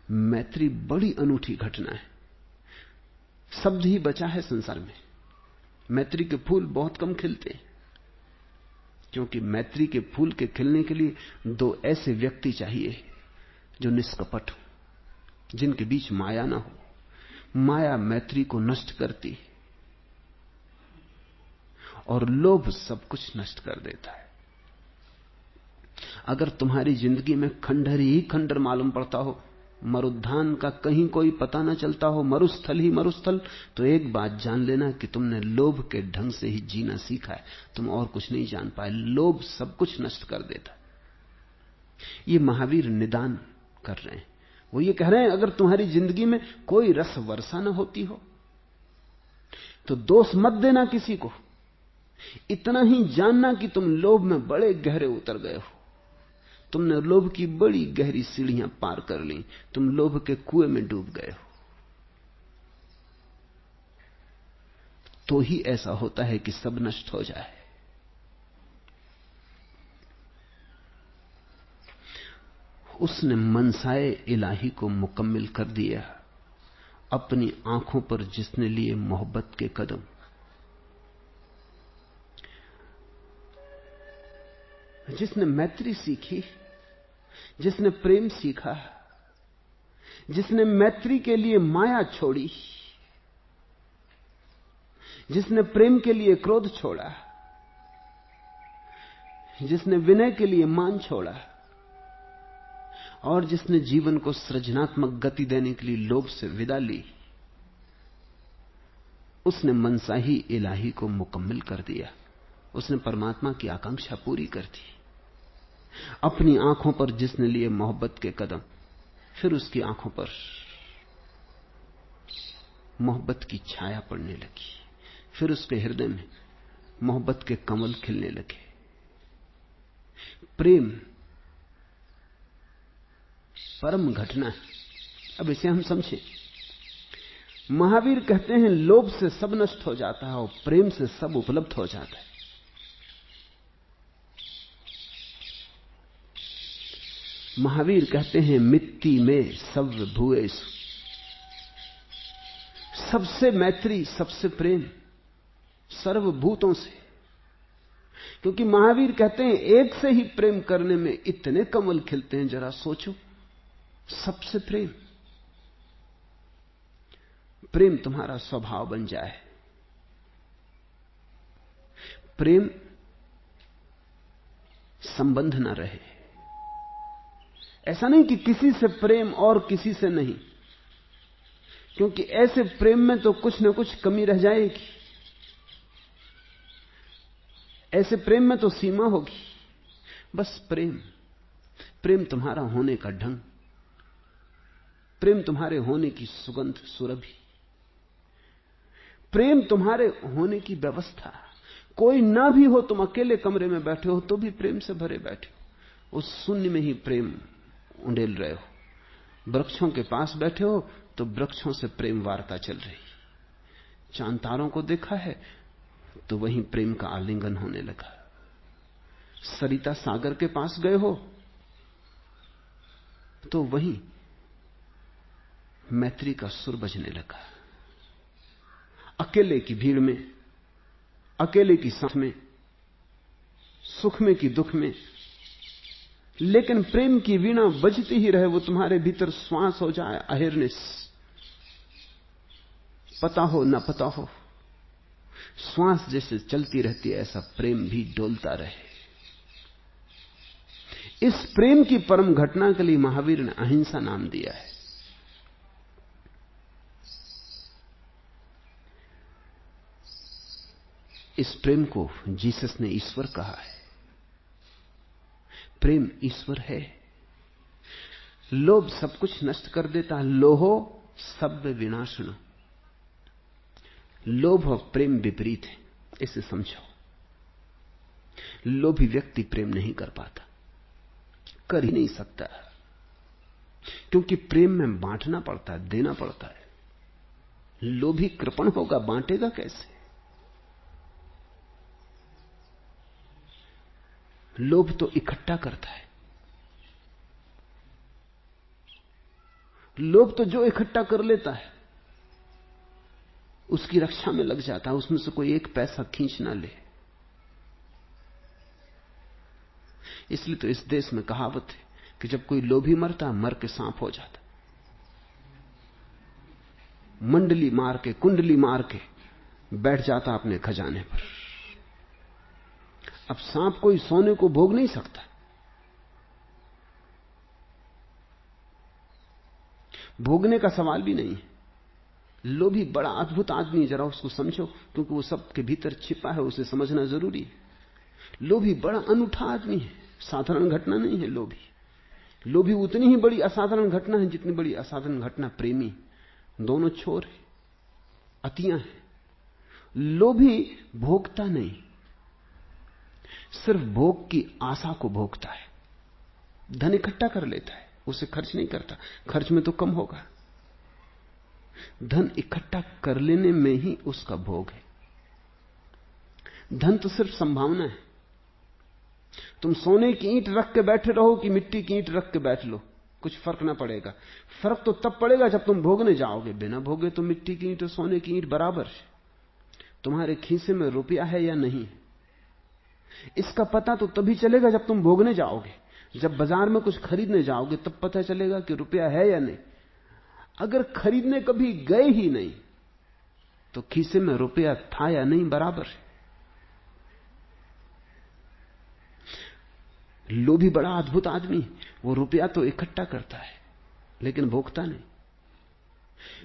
मैत्री बड़ी अनूठी घटना है। शब्द ही बचा है संसार में। मैत्री के फूल बहुत कम खिलते हैं, क्योंकि मैत्री के फूल के खिलने के लिए दो ऐसे व्यक्ति चाहिए जो निष्कपट हो, जिनके बीच माया ना हो। माया मैत्री को नष्ट करती है और लोभ सब कुछ नष्ट कर देता है। अगर तुम्हारी जिंदगी में खंडहर ही खंडहर मालूम पड़ता हो, मरुद्धान का कहीं कोई पता ना चलता हो, मरुस्थल ही मरुस्थल, तो एक बात जान लेना कि तुमने लोभ के ढंग से ही जीना सीखा है, तुम और कुछ नहीं जान पाए। लोभ सब कुछ नष्ट कर देता। ये महावीर निदान कर रहे हैं। वो ये कह रहे हैं, अगर तुम्हारी जिंदगी में कोई रस वर्षा न होती हो तो दोष मत देना किसी को। इतना ही जानना कि तुम लोभ में बड़े गहरे उतर गए हो, तुमने लोभ की बड़ी गहरी सीढ़ियां पार कर ली, तुम लोभ के कुएं में डूब गए हो। तो ही ऐसा होता है कि सब नष्ट हो जाए। उसने मनसाए इलाही को मुकम्मिल कर दिया। अपनी आंखों पर जिसने लिए मोहब्बत के कदम, जिसने मैत्री सीखी, जिसने प्रेम सीखा, जिसने मैत्री के लिए माया छोड़ी, जिसने प्रेम के लिए क्रोध छोड़ा, जिसने विनय के लिए मान छोड़ा, और जिसने जीवन को सृजनात्मक गति देने के लिए लोभ से विदा ली, उसने मनसा ही इलाही को मुकम्मिल कर दिया। उसने परमात्मा की आकांक्षा पूरी कर दी। अपनी आंखों पर जिसने लिए मोहब्बत के कदम, फिर उसकी आंखों पर मोहब्बत की छाया पड़ने लगी, फिर उसके हृदय में मोहब्बत के कमल खिलने लगे। प्रेम परम घटना है। अब इसे हम समझें। महावीर कहते हैं लोभ से सब नष्ट हो जाता है और प्रेम से सब उपलब्ध हो जाता है। महावीर कहते हैं मिट्टी में सब भूएसु, सबसे मैत्री, सबसे प्रेम, सर्वभूतों से। क्योंकि महावीर कहते हैं एक से ही प्रेम करने में इतने कमल खिलते हैं, जरा सोचो। सबसे प्रेम, प्रेम तुम्हारा स्वभाव बन जाए। प्रेम संबंध ना रहे। ऐसा नहीं कि किसी से प्रेम और किसी से नहीं, क्योंकि ऐसे प्रेम में तो कुछ ना कुछ कमी रह जाएगी। ऐसे प्रेम में तो सीमा होगी। बस प्रेम, प्रेम तुम्हारा होने का ढंग, प्रेम तुम्हारे होने की सुगंध सुरभि, प्रेम तुम्हारे होने की व्यवस्था। कोई ना भी हो, तुम अकेले कमरे में बैठे हो तो भी प्रेम से भरे बैठे हो, उस शून्य में ही प्रेम उंडेल रहे हो। वृक्षों के पास बैठे हो तो वृक्षों से प्रेम वार्ता चल रही। चांद तारों को देखा है तो वहीं प्रेम का आलिंगन होने लगा। सरिता सागर के पास गए हो तो वहीं मैत्री का सुर बजने लगा। अकेले की भीड़ में, अकेले की सांस में, सुख में कि दुख में, लेकिन प्रेम की वीणा बजती ही रहे। वो तुम्हारे भीतर श्वास हो जाए, अहिर्निश, पता हो ना पता हो, श्वास जैसे चलती रहती है, ऐसा प्रेम भी डोलता रहे। इस प्रेम की परम घटना के लिए महावीर ने अहिंसा नाम दिया है। इस प्रेम को जीसस ने ईश्वर कहा है। प्रेम ईश्वर है। लोभ सब कुछ नष्ट कर देता है। लोहो सब्ब विनाशनो। लोभ और प्रेम विपरीत है, इसे समझो। लोभी व्यक्ति प्रेम नहीं कर पाता, कर ही नहीं सकता, क्योंकि प्रेम में बांटना पड़ता है, देना पड़ता है। लोभी कृपण होगा, बांटेगा कैसे? लोभ तो इकट्ठा करता है, लोभ तो जो इकट्ठा कर लेता है उसकी रक्षा में लग जाता है, उसमें से कोई एक पैसा खींच ना ले। इसलिए तो इस देश में कहावत है कि जब कोई लोभी मरता, मर के सांप हो जाता। मंडली मार के, कुंडली मार के बैठ जाता अपने खजाने पर। अब सांप कोई सोने को भोग नहीं सकता। भोगने का सवाल भी नहीं है। लोभी बड़ा अद्भुत आदमी, जरा उसको समझो, क्योंकि वो सबके भीतर छिपा है, उसे समझना जरूरी है। लोभी बड़ा अनूठा आदमी है, साधारण घटना नहीं है लोभी। लोभी उतनी ही बड़ी असाधारण घटना है जितनी बड़ी असाधारण घटना प्रेमी। दोनों छोर है, अतियां हैं। लोभी भोगता नहीं, सिर्फ भोग की आशा को भोगता है। धन इकट्ठा कर लेता है, उसे खर्च नहीं करता, खर्च में तो कम होगा। धन इकट्ठा कर लेने में ही उसका भोग है। धन तो सिर्फ संभावना है। तुम सोने की ईंट रख के बैठे रहो कि मिट्टी की ईंट रख के बैठ लो, कुछ फर्क ना पड़ेगा। फर्क तो तब पड़ेगा जब तुम भोगने जाओगे। बिना भोगे तो मिट्टी की ईंट और सोने की ईंट बराबर है। तुम्हारे खीसे में रुपया है या नहीं, इसका पता तो तभी चलेगा जब तुम भोगने जाओगे। जब बाजार में कुछ खरीदने जाओगे तब पता चलेगा कि रुपया है या नहीं। अगर खरीदने कभी गए ही नहीं तो खीसे में रुपया था या नहीं बराबर है। लोभी बड़ा अद्भुत आदमी, वो रुपया तो इकट्ठा करता है लेकिन भोगता नहीं।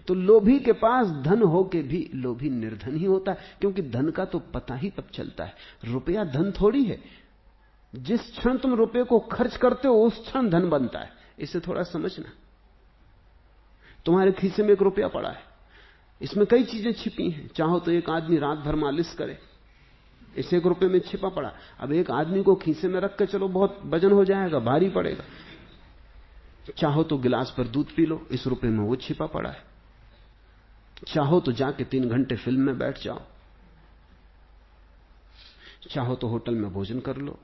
तो लोभी के पास धन होके भी लोभी निर्धन ही होता है, क्योंकि धन का तो पता ही तब चलता है। रुपया धन थोड़ी है। जिस क्षण तुम रुपये को खर्च करते हो उस क्षण धन बनता है। इसे थोड़ा समझना। तुम्हारे खीसे में एक रुपया पड़ा है, इसमें कई चीजें छिपी हैं। चाहो तो एक आदमी रात भर मालिश करे, इस एक रुपये में छिपा पड़ा। अब एक आदमी को खीसे में रख के चलो, बहुत वजन हो जाएगा, भारी पड़ेगा। चाहो तो गिलास पर दूध पी लो, इस रुपये में वो छिपा पड़ा है। चाहो तो जाके 3 घंटे फिल्म में बैठ जाओ, चाहो तो होटल में भोजन कर लो,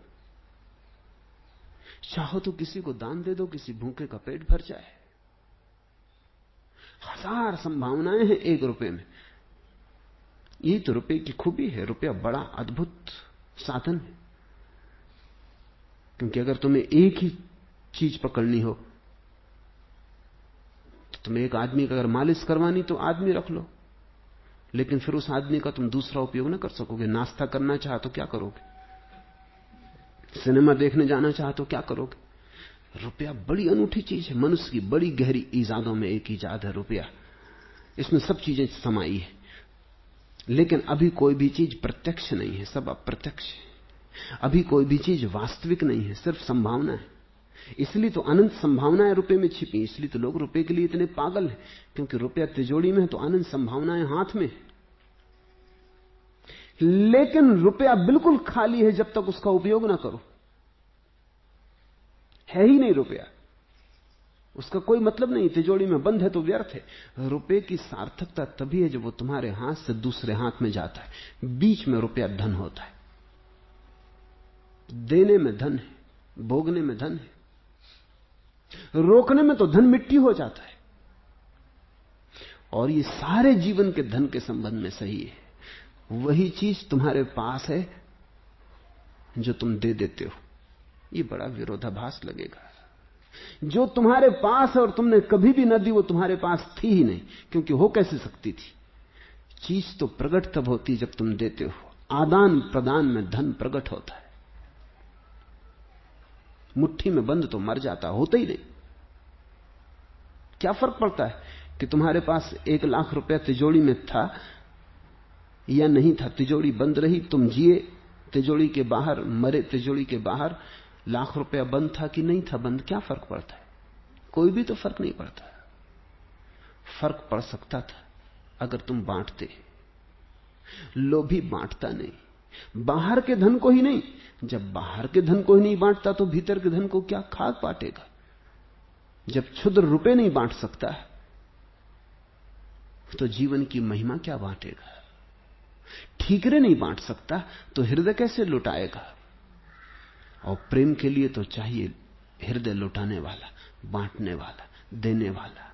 चाहो तो किसी को दान दे दो, किसी भूखे का पेट भर जाए। हजार संभावनाएं हैं एक रुपये में। यही तो रुपये की खूबी है। रुपया बड़ा अद्भुत साधन है, क्योंकि अगर तुम्हें एक ही चीज पकड़नी हो तो तुम्हें एक आदमी का अगर मालिश करवानी तो आदमी रख लो, लेकिन फिर उस आदमी का तुम दूसरा उपयोग ना कर सकोगे। नाश्ता करना चाह तो क्या करोगे, सिनेमा देखने जाना चाह तो क्या करोगे। रुपया बड़ी अनूठी चीज है। मनुष्य की बड़ी गहरी ईजादों में एक ईजाद है रुपया। इसमें सब चीजें समाई है, लेकिन अभी कोई भी चीज प्रत्यक्ष नहीं है, सब अप्रत्यक्ष है। अभी कोई भी चीज वास्तविक नहीं है, सिर्फ संभावना है। इसलिए तो अनंत संभावनाएं रुपए में छिपी। इसलिए तो लोग रुपए के लिए इतने पागल हैं, क्योंकि रुपया तिजोरी में है तो अनंत संभावनाएं हाथ में। लेकिन रुपया बिल्कुल खाली है जब तक उसका उपयोग ना करो। है ही नहीं रुपया, उसका कोई मतलब नहीं। तिजोरी में बंद है तो व्यर्थ है। रुपए की सार्थकता तभी है जब वो तुम्हारे हाथ से दूसरे हाथ में जाता है। बीच में रुपया धन होता है। देने में धन है, भोगने में धन है, रोकने में तो धन मिट्टी हो जाता है। और ये सारे जीवन के धन के संबंध में सही है। वही चीज तुम्हारे पास है जो तुम दे देते हो। ये बड़ा विरोधाभास लगेगा। जो तुम्हारे पास है और तुमने कभी भी न दी, वो तुम्हारे पास थी ही नहीं, क्योंकि हो कैसे सकती थी। चीज तो प्रकट तब होती जब तुम देते हो। आदान प्रदान में धन प्रकट होता है। मुट्ठी में बंद तो मर जाता, होता ही नहीं। क्या फर्क पड़ता है कि तुम्हारे पास 1 लाख रुपया तिजोरी में था या नहीं था। तिजोरी बंद रही, तुम जिए तिजोरी के बाहर, मरे तिजोरी के बाहर। लाख रुपया बंद था कि नहीं था बंद, क्या फर्क पड़ता है। कोई भी तो फर्क नहीं पड़ता। फर्क पड़ सकता था अगर तुम बांटते। लोभी बांटता नहीं, बाहर के धन को ही नहीं। जब बाहर के धन को ही नहीं बांटता तो भीतर के धन को क्या खाक बांटेगा। जब क्षुद्र रुपए नहीं बांट सकता तो जीवन की महिमा क्या बांटेगा। ठीकरे नहीं बांट सकता तो हृदय कैसे लुटाएगा। और प्रेम के लिए तो चाहिए हृदय लुटाने वाला, बांटने वाला, देने वाला।